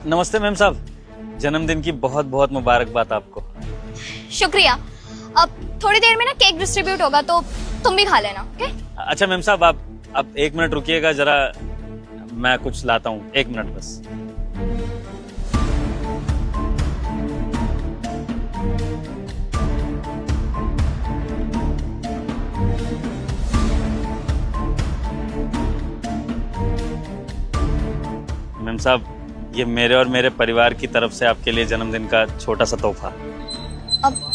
नमस्ते मैम साहब, जन्मदिन की बहुत बहुत मुबारकबाद आपको। शुक्रिया। अब थोड़ी देर में ना केक डिस्ट्रीब्यूट होगा तो तुम भी खा लेना, ओके? अच्छा मैम साहब, आप 1 मिनट रुकिएगा जरा, मैं कुछ लाता हूँ, 1 मिनट बस। मैम साहब, ये मेरे और मेरे परिवार की तरफ से आपके लिए जन्मदिन का छोटा सा तोहफा। अब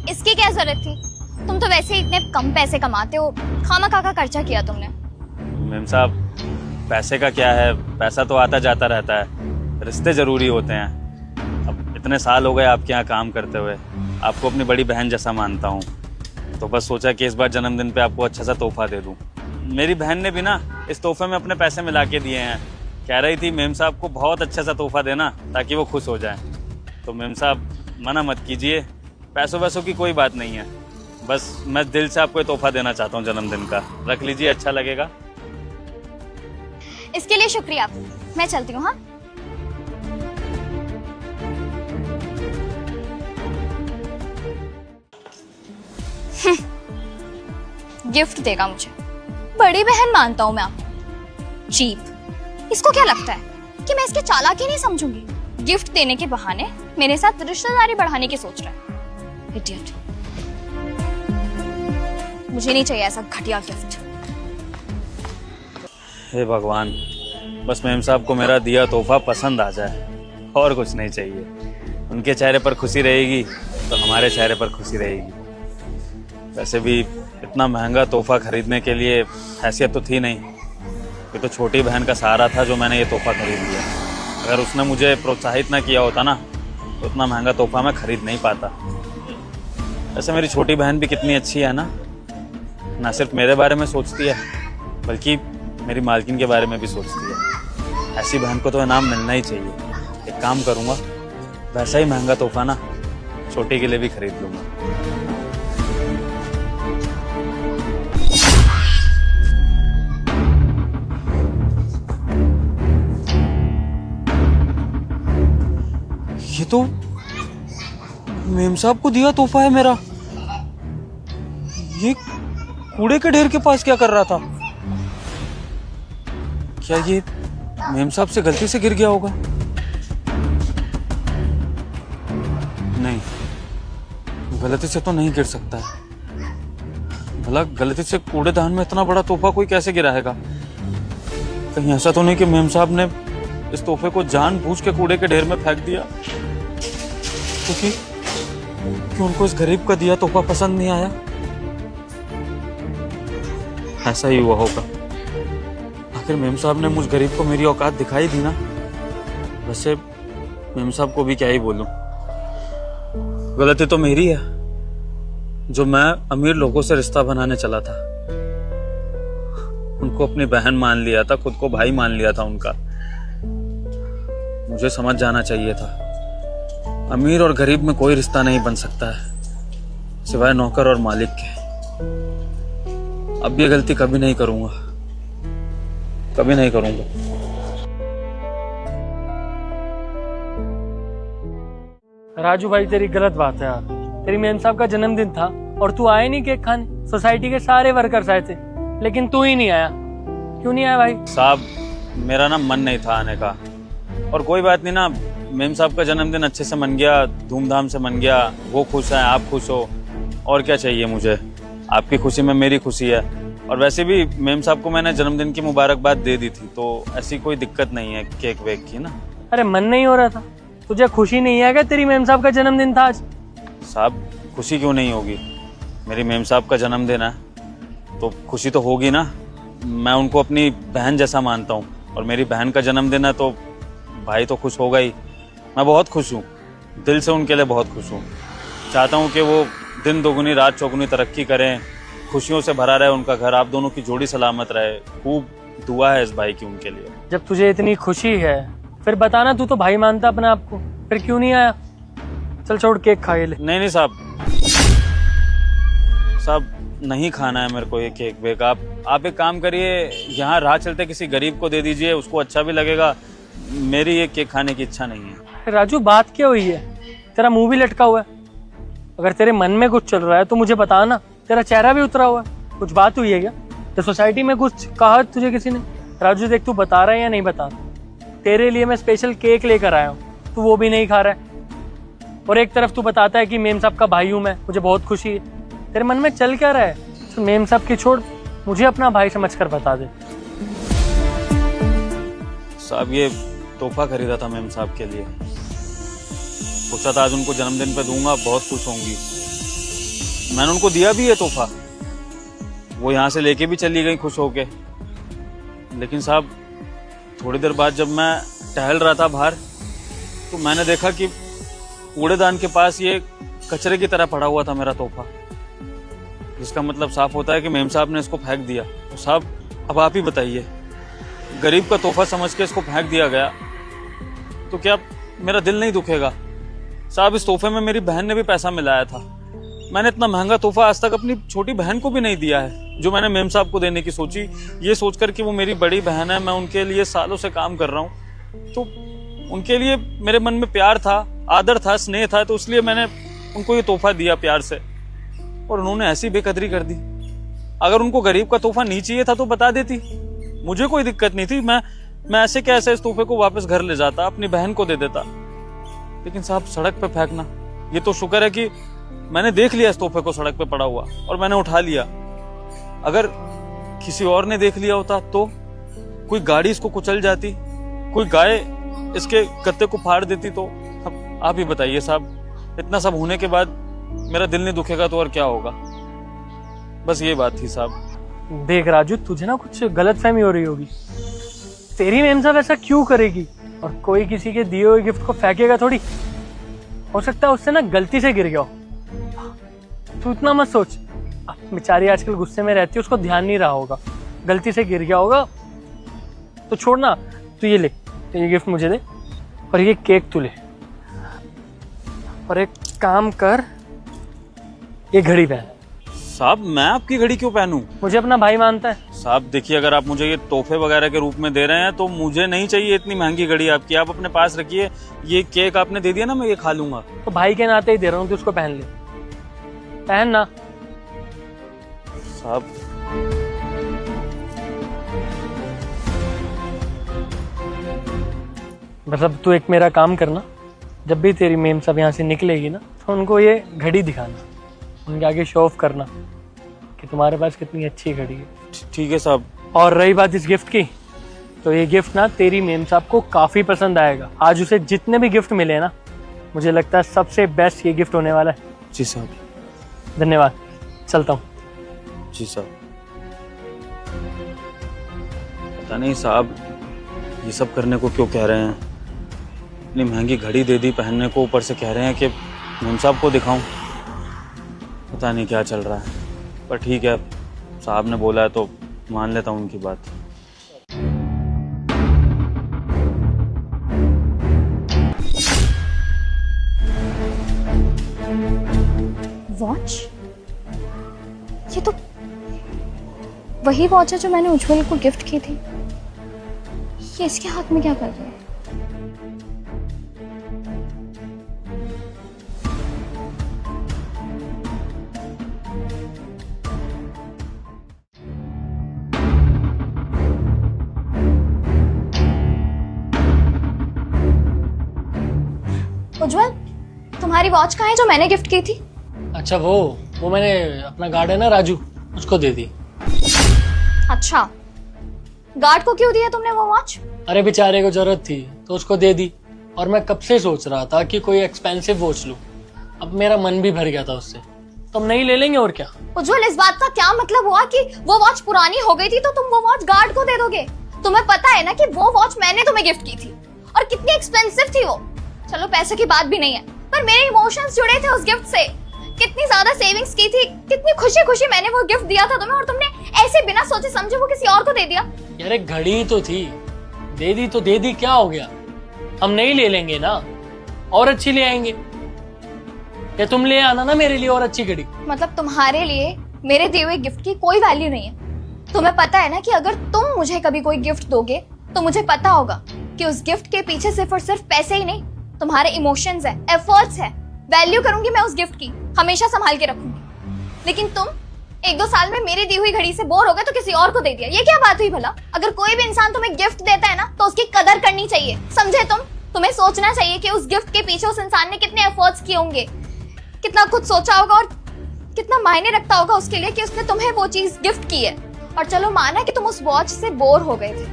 इसकी क्या जरूरत थी? तुम तो वैसे ही इतने कम पैसे कमाते हो, खामा खा खर्चा किया तुमने। मैम साहब, पैसे का क्या है, पैसा तो आता जाता रहता है, रिश्ते जरूरी होते हैं। अब इतने साल हो गए आपके यहाँ काम करते हुए, आपको अपनी बड़ी बहन जैसा मानता हूँ, तो बस सोचा कि इस बार जन्मदिन पे आपको अच्छा सा तोहफा दे दूँ। मेरी बहन ने भी ना इस तोहफे में अपने पैसे मिला के दिए हैं, कह रही थी मेम साहब को बहुत अच्छा सा तोहफा देना ताकि वो खुश हो जाए। तो मेम साहब मना मत कीजिए, पैसों वैसों की कोई बात नहीं है, बस मैं दिल से आपको ये तोहफा देना चाहता हूँ जन्मदिन का, रख लीजिए, अच्छा लगेगा। इसके लिए शुक्रिया, मैं चलती हूँ। हाँ, गिफ्ट देगा मुझे, बड़ी बहन मानता हूं मैं आपको। चीप, इसको क्या लगता है कि मैं इसके चालाकी नहीं समझूंगी? गिफ्ट देने के बहाने मेरे साथ रिश्तेदारी बढ़ाने की सोच रहा है, इडियट। मुझे नहीं चाहिए ऐसा घटिया गिफ्ट। हे भगवान, बस मेम साहब को मेरा दिया तोहफा पसंद आ जाए, और कुछ नहीं चाहिए। उनके चेहरे पर खुशी रहेगी तो हमारे चेहरे पर खुशी रहेगी। वैसे भी इतना महंगा तोहफा खरीदने के लिए हैसियत तो थी नहीं, ये तो छोटी बहन का सहारा था जो मैंने ये तोहफा खरीद लिया। अगर उसने मुझे प्रोत्साहित ना किया होता ना तो इतना महंगा तोहफा मैं खरीद नहीं पाता। वैसे मेरी छोटी बहन भी कितनी अच्छी है ना सिर्फ मेरे बारे में सोचती है बल्कि मेरी मालकिन के बारे में भी सोचती है। ऐसी बहन को तो इनाम मिलना ही चाहिए। एक काम करूँगा, वैसा ही महंगा तोहफा ना छोटी के लिए भी खरीद लूँगा। ये तो मेम साहब को दिया तोहफा है मेरा। ये कूड़े के ढेर के पास क्या कर रहा था? क्या ये मेम साहब से गलती से गिर गया होगा? नहीं, गलती से तो नहीं गिर सकता है। भला गलती से कूड़ेदान में इतना बड़ा तोहफा कोई कैसे गिराएगा? कहीं ऐसा तो नहीं कि मेम साहब ने इस तोहफे को जानबूझ के कूड़े के ढेर में फेंक दिया क्योंकि उनको इस गरीब का दिया तोहफा पसंद नहीं आया? ऐसा ही हुआ होगा। आखिर मेम साहब ने मुझ गरीब को मेरी औकात दिखाई दी ना। वैसे मेम साहब को भी क्या ही बोलूं, गलती तो मेरी है जो मैं अमीर लोगों से रिश्ता बनाने चला था। उनको अपनी बहन मान लिया था, खुद को भाई मान लिया था उनका। मुझे समझ जाना चाहिए था अमीर और गरीब में कोई रिश्ता नहीं बन सकता है सिवाय नौकर और मालिक के। अब ये गलती कभी नहीं करूंगा, कभी नहीं करूंगा। राजू भाई, तेरी गलत बात है यार। तेरी मेम साहब का जन्मदिन था और तू आया नहीं केक खाने। सोसाइटी के सारे वर्कर्स आए थे लेकिन तू ही नहीं आया। क्यों नहीं आया भाई? साहब, मेरा ना मन नहीं था आने का, और कोई बात नहीं ना, मेम साहब का जन्मदिन अच्छे से मन गया, धूमधाम से मन गया। वो खुश है, आप खुश हो, और क्या चाहिए मुझे? आपकी खुशी में मेरी खुशी है। और वैसे भी मेम साहब को मैंने जन्मदिन की मुबारकबाद दे दी थी, तो ऐसी कोई दिक्कत नहीं है केक वेक की ना। अरे मन नहीं हो रहा था? तुझे खुशी नहीं है क्या तेरी मेम साहब का जन्मदिन था आज? साहब, खुशी क्यों नहीं होगी? मेरी मेम साहब का जन्मदिन है तो खुशी तो होगी ना। मैं उनको अपनी बहन जैसा मानता हूँ, और मेरी बहन का जन्मदिन है तो भाई तो खुश होगा ही। मैं बहुत खुश हूँ, दिल से उनके लिए बहुत खुश हूँ। चाहता हूँ कि वो दिन दोगुनी रात चौगुनी तरक्की करें, खुशियों से भरा रहे उनका घर, आप दोनों की जोड़ी सलामत रहे। खूब दुआ है इस भाई की उनके लिए। जब तुझे इतनी खुशी है फिर बताना, तू तो भाई मानता अपने आप को, फिर क्यों नहीं आया? चल छोड़, केक खा ले। नहीं साहब, नहीं खाना है मेरे को ये केक वेक। आप एक काम करिए, यहाँ राह चलते किसी गरीब को दे दीजिए, उसको अच्छा भी लगेगा। मेरी ये केक खाने की इच्छा नहीं है। राजू बात क्या हुई है? तेरा मुंह भी लटका हुआ है। अगर तेरे मन में कुछ चल रहा है तो मुझे बता ना। तेरा चेहरा भी उतरा हुआ है, कुछ बात हुई है क्या? तो सोसाइटी में कुछ कहा तुझे किसी ने? राजू देख, तू बता रहा है या नहीं बता रहा? तेरे लिए मैं स्पेशल केक लेकर आया हूँ, तू वो भी नहीं खा रहा है। और एक तरफ तू बताता है कि मेम साहब का भाई हूँ मैं, मुझे बहुत खुशी है। तेरे मन में चल क्या रहा है? तो मेम साहब की छोड़, मुझे अपना भाई समझकर बता दे। साहब ये तोहफा खरीदा था मेम साहब के लिए, सोचा था आज उनको जन्मदिन पे दूंगा, बहुत खुश होंगी। मैंने उनको दिया भी है तोहफा, वो यहाँ से लेके भी चली गई खुश होके। लेकिन साहब थोड़ी देर बाद जब मैं टहल रहा था बाहर, तो मैंने देखा कि कूड़ेदान के पास ये कचरे की तरह पड़ा हुआ था मेरा तोहफा, जिसका मतलब साफ होता है कि मेम साहब ने इसको फेंक दिया। तो साहब अब आप ही बताइए, गरीब का तोहफा समझ के इसको फेंक दिया गया तो क्या मेरा दिल नहीं दुखेगा? साहब इस तोहफे में मेरी बहन ने भी पैसा मिलाया था। मैंने इतना महंगा तोहफा आज तक अपनी छोटी बहन को भी नहीं दिया है, जो मैंने मेम साहब को देने की सोची, ये सोचकर कि वो मेरी बड़ी बहन है, मैं उनके लिए सालों से काम कर रहा हूँ। तो उनके लिए मेरे मन में प्यार था, आदर था, स्नेह था, तो इसलिए मैंने उनको ये तोहफा दिया प्यार से, और उन्होंने ऐसी बेकदरी कर दी। अगर उनको गरीब का तोहफा नहीं चाहिए था तो बता देती, मुझे कोई दिक्कत नहीं थी। मैं ऐसे कैसे इस तोहफे को वापस घर ले जाता, अपनी बहन को दे देता। लेकिन साहब सड़क पे फेंकना, ये तो शुक्र है कि मैंने देख लिया इस तोहफे को सड़क पे पड़ा हुआ और मैंने उठा लिया। अगर किसी और ने देख लिया होता तो कोई गाड़ी इसको कुचल जाती, कोई गाय इसके गत्ते को फाड़ देती, तो आप ही बताइए साहब, इतना सब होने के बाद मेरा दिल नहीं दुखेगा तो और क्या होगा? बस ये बात थी साहब। देख राजू, तुझे ना कुछ गलतफहमी हो रही होगी। तेरी मेम साहब ऐसा क्यों करेगी? और कोई किसी के दिए हुए गिफ्ट को फेंकेगा थोड़ी। हो सकता है उससे ना गलती से गिर गया हो। तू इतना मत सोच। अब बेचारी आजकल गुस्से में रहती है, उसको ध्यान नहीं रहा होगा, गलती से गिर गया होगा। तो छोड़ ना, तू ये ले, तो ये गिफ्ट मुझे दे और ये केक तू ले। और एक काम कर, ये घड़ी पहन। साहब मैं आपकी घड़ी क्यों पहनूं? मुझे अपना भाई मानता है। साहब देखिए, अगर आप मुझे ये तोहफे वगैरह के रूप में दे रहे हैं तो मुझे नहीं चाहिए इतनी महंगी घड़ी आपकी। आप अपने पास रखिए, ये केक आपने दे दिया ना, मैं ये खा लूंगा। तो भाई के नाते ही दे रहा हूँ, तो उसको पहन ले, पहन ना। साहब मतलब तू एक मेरा काम करना, जब भी तेरी मेम सब यहाँ से निकलेगी ना, तो उनको ये घड़ी दिखाना, उनके आगे शो ऑफ करना कि तुम्हारे पास कितनी अच्छी घड़ी है। ठीक है साहब। और रही बात इस गिफ्ट की, तो ये गिफ्ट ना तेरी मेम साहब को काफी पसंद आएगा। आज उसे जितने भी गिफ्ट मिले ना, मुझे लगता है सबसे बेस्ट ये गिफ्ट होने वाला है। जी साहब। धन्यवाद, चलता हूँ। जी साहब। पता नहीं साहब ये सब करने को क्यों कह रहे हैं। इतनी महंगी घड़ी दे दी पहनने को, ऊपर से कह रहे हैं कि मेम साहब को दिखाऊं। पता नहीं क्या चल रहा है, पर ठीक है, साहब ने बोला है तो मान लेता हूं उनकी बात। वॉच? ये तो वही वॉच है जो मैंने उज्जवल को गिफ्ट की थी। ये इसके हाथ में क्या कर रहा है? उज्जवल, तुम्हारी वॉच कहाँ है जो मैंने गिफ्ट की थी? अच्छा वो मैंने अपना गार्ड है ना राजू, उसको दे दी। अच्छा, गार्ड को क्यों दिया तुमने वो वॉच? अरे बेचारे को जरूरत थी तो उसको दे दी। और मैं कब से सोच रहा था कि कोई एक्सपेंसिव वॉच लूं। अब मेरा मन भी भर गया था उससे, तो हम नहीं ले लेंगे और क्या। उज्जवल, इस बात का क्या मतलब हुआ कि वो वॉच पुरानी हो गई थी तो तुम वो वॉच गार्ड को दे दोगे? तुम्हें पता है ना कि वो वॉच मैंने तुम्हें गिफ्ट की थी और कितनी एक्सपेंसिव थी वो। चलो पैसे की बात भी नहीं है, पर मेरे इमोशंस जुड़े थे उस गिफ्ट से। कितनी ज्यादा सेविंग्स की थी, कितनी खुशी खुशी मैंने वो गिफ्ट दिया था तुम्हें, और तुमने ऐसे बिना सोचे समझे वो किसी और को दे दिया। यार एक घड़ी तो थी, दे दी तो दे दी, क्या हो गया? हम नहीं ले लेंगे ना, और अच्छी ले आएंगे। या तुम ले आना ना मेरे लिए और अच्छी घड़ी। मतलब तुम्हारे लिए मेरे दिए हुए गिफ्ट की कोई वैल्यू नहीं है? तुम्हें पता है ना कि अगर तुम मुझे कभी कोई गिफ्ट दोगे तो मुझे पता होगा कि उस गिफ्ट के पीछे सिर्फ और सिर्फ पैसे ही नहीं, तुम्हारे इमोशंस है, एफर्ट्स है। वैल्यू करूंगी मैं उस गिफ्ट की, हमेशा संभाल के रखूंगी। लेकिन तुम 1-2 साल में मेरी दी हुई घड़ी से बोर हो गए तो किसी और को दे दिया। ये क्या बात हुई भला? अगर कोई भी इंसान तुम्हें गिफ्ट देता है ना तो उसकी कदर करनी चाहिए, समझे तुम? तुम्हें सोचना चाहिए कि उस गिफ्ट के पीछे उस इंसान ने कितने एफर्ट्स किए होंगे, कितना कुछ सोचा होगा और कितना मायने रखता होगा उसके लिए कि उसने तुम्हें वो चीज गिफ्ट की है। और चलो माना कि तुम उस वॉच से बोर हो गए थे,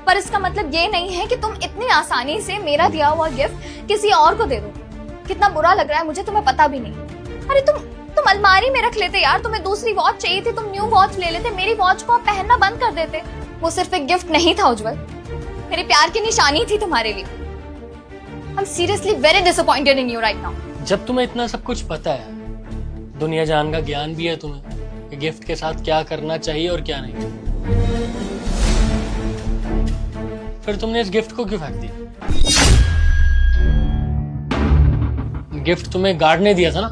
पर इसका मतलब ये नहीं है कि तुम इतनी आसानी से मेरा दिया हुआ गिफ्ट किसी और को दे दोगे। कितना बुरा लग रहा है मुझे, तुम्हें पता भी नहीं। अरे तुम अलमारी में रख लेते यार, तुम्हें दूसरी वॉच चाहिए थी, तुम न्यू वॉच ले लेते, मेरी वॉच को आप पहनना बंद कर देते। वो सिर्फ एक गिफ्ट नहीं था उज्जवल, मेरे प्यार की निशानी थी तुम्हारे लिए। I'm seriously very disappointed in you right now. जब तुम्हें इतना सब कुछ पता है, दुनिया जान का ज्ञान भी है तुम्हें कि गिफ्ट के साथ क्या करना चाहिए और क्या नहीं, फिर तुमने इस गिफ्ट को क्यों फेंक दिया? गिफ्ट तुम्हें गार्ड ने दिया था ना,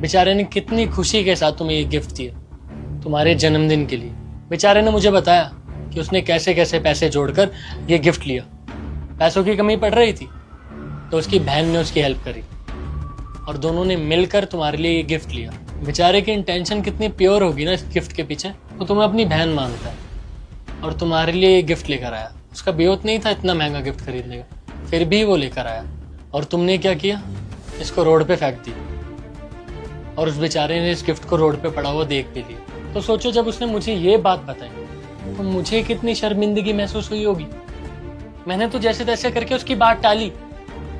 बेचारे ने कितनी खुशी के साथ तुम्हें ये गिफ्ट दिया तुम्हारे जन्मदिन के लिए। बेचारे ने मुझे बताया कि उसने कैसे कैसे पैसे जोड़कर ये गिफ्ट लिया। पैसों की कमी पड़ रही थी तो उसकी बहन ने उसकी हेल्प करी और दोनों ने मिलकर तुम्हारे लिए ये गिफ्ट लिया। बेचारे की इंटेंशन कितनी प्योर होगी ना इस गिफ्ट के पीछे। तो तुम्हें अपनी बहन मानता है और तुम्हारे लिए ये गिफ्ट लेकर आया। उसका बेहोत नहीं था इतना महंगा गिफ्ट खरीदने का, फिर भी वो लेकर आया। और तुमने क्या किया? इसको रोड पे फेंक दिया और उस बेचारे ने इस गिफ्ट को रोड पे पड़ा हुआ देख भी लिया। तो सोचो जब उसने मुझे ये बात बताई तो मुझे कितनी शर्मिंदगी महसूस हुई होगी। मैंने तो जैसे तैसे करके उसकी बात टाली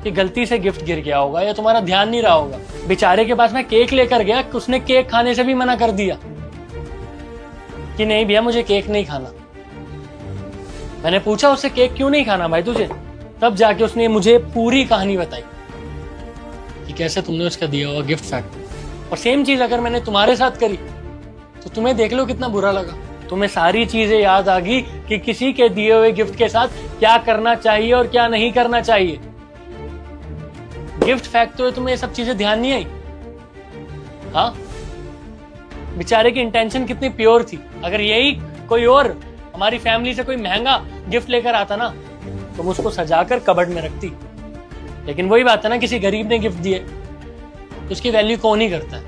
कि गलती से गिफ्ट गिर गया होगा या तुम्हारा ध्यान नहीं रहा होगा। बेचारे के पास मैं केक लेकर गया, उसने केक खाने से भी मना कर दिया कि नहीं भैया मुझे केक नहीं खाना। मैंने पूछा उससे केक क्यों नहीं खाना भाई तुझे, तब जाके उसने मुझे पूरी कहानी बताई कि कैसे तुमने उसका दिया हुआ गिफ्ट फेंक दिया। और सेम चीज अगर मैंने तुम्हारे साथ करी तो तुम्हें देख लो कितना बुरा लगा। तुम्हें सारी चीजें याद आ गई कि किसी के दिए हुए गिफ्ट के साथ क्या करना चाहिए और क्या नहीं करना चाहिए। गिफ्ट फेंकते हुए तुम्हें ये सब चीजें ध्यान नहीं आई? हाँ, बेचारे की इंटेंशन कितनी प्योर थी। अगर यही कोई और हमारी फैमिली से कोई महंगा गिफ्ट लेकर आता ना तो वो उसको सजाकर कबर्ड में रखती। लेकिन वही बात है ना, किसी गरीब ने गिफ्ट दिए तो उसकी वैल्यू कौन ही करता है,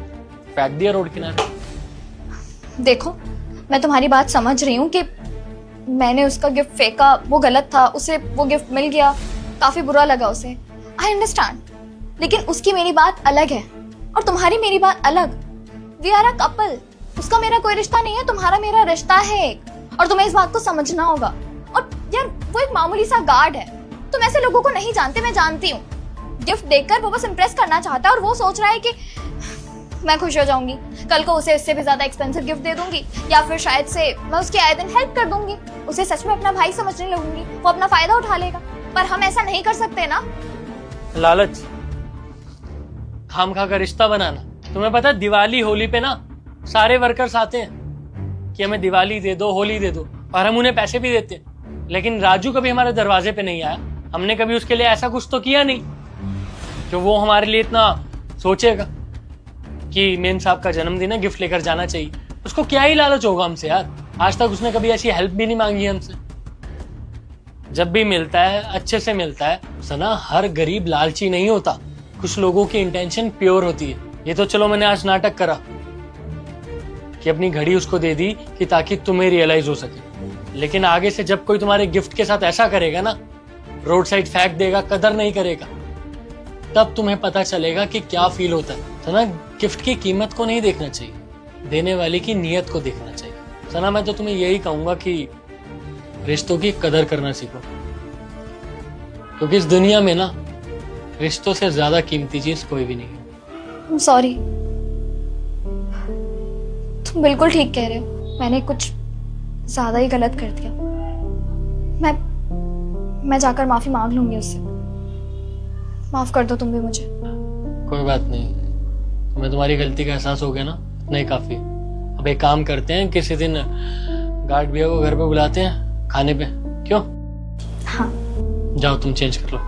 फेंक दिया रोड किनारे। देखो मैं तुम्हारी बात समझ रही हूँ कि मैंने उसका गिफ्ट फेंका, वो गलत था, उसे वो गिफ्ट मिल गया, काफी बुरा लगा उसे, आई अंडरस्टैंड। लेकिन उसकी मेरी बात अलग है और तुम्हारी मेरी बात अलग। वी आर अ कपल, उसका मेरा कोई रिश्ता नहीं है, तुम्हारा मेरा रिश्ता है एक, और तुम्हें इस बात को समझना होगा। और यार वो एक मामूली सा गार्ड है, तुम ऐसे लोगों को नहीं जानते, मैं जानती हूँ। गिफ्ट देकर वो बस इम्प्रेस करना चाहता है और वो सोच रहा है कि मैं खुश हो जाऊंगी, कल को उसे इससे भी ज्यादा एक्सपेंसिव गिफ्ट दे दूंगी, या फिर शायद से मैं उसके आए दिन हेल्प कर दूंगी, उसे सच में अपना भाई समझने लगूंगी, वो अपना फायदा उठा लेगा। पर हम ऐसा नहीं कर सकते ना। लालच, खामखा का रिश्ता बनाना। तुम्हें पता है दिवाली होली पे ना सारे वर्कर्स आते हैं कि हमें दिवाली दे दो, होली दे दो, और हम उन्हें पैसे भी देते हैं। लेकिन राजू कभी हमारे दरवाजे पे नहीं आया, हमने कभी उसके लिए ऐसा कुछ तो किया नहीं कि वो हमारे लिए इतना सोचेगा कि मेम साहब का जन्मदिन है, गिफ्ट लेकर जाना चाहिए। उसको क्या ही लालच होगा हमसे यार, आज तक उसने कभी ऐसी हेल्प भी नहीं मांगी हमसे। जब भी मिलता है अच्छे से मिलता है। सना, हर गरीब लालची नहीं होता, कुछ लोगों की इंटेंशन प्योर होती है। ये तो चलो मैंने आज नाटक करा कि अपनी घड़ी उसको दे दी कि ताकि तुम्हें रियलाइज हो सके, लेकिन आगे से जब कोई तुम्हारे गिफ्ट के साथ ऐसा करेगा ना, रोड साइड फेंक देगा, कदर नहीं करेगा, तब तुम्हें पता चलेगा कि क्या फील होता है। सना, गिफ्ट की कीमत को नहीं देखना चाहिए, देने वाले की नीयत को देखना चाहिए। सना, मैं तो तुम्हें यही कहूंगा कि रिश्तों की कदर करना सीखो, क्योंकि इस दुनिया में ना रिश्तों से ज्यादा कीमती चीज कोई भी नहीं है। सॉरी, तुम बिल्कुल ठीक कह रहे हो, मैंने कुछ ज्यादा ही गलत कर दिया। मैं जाकर माफी मांग लूंगी उससे, माफ कर दो तुम भी मुझे। कोई बात नहीं, तुम्हें तुम्हारी गलती का एहसास हो गया ना, नहीं काफी। अब एक काम करते हैं, किसी दिन गार्ड भैया को घर पे बुलाते हैं खाने पे, क्यों? हाँ, जाओ तुम चेंज कर लो।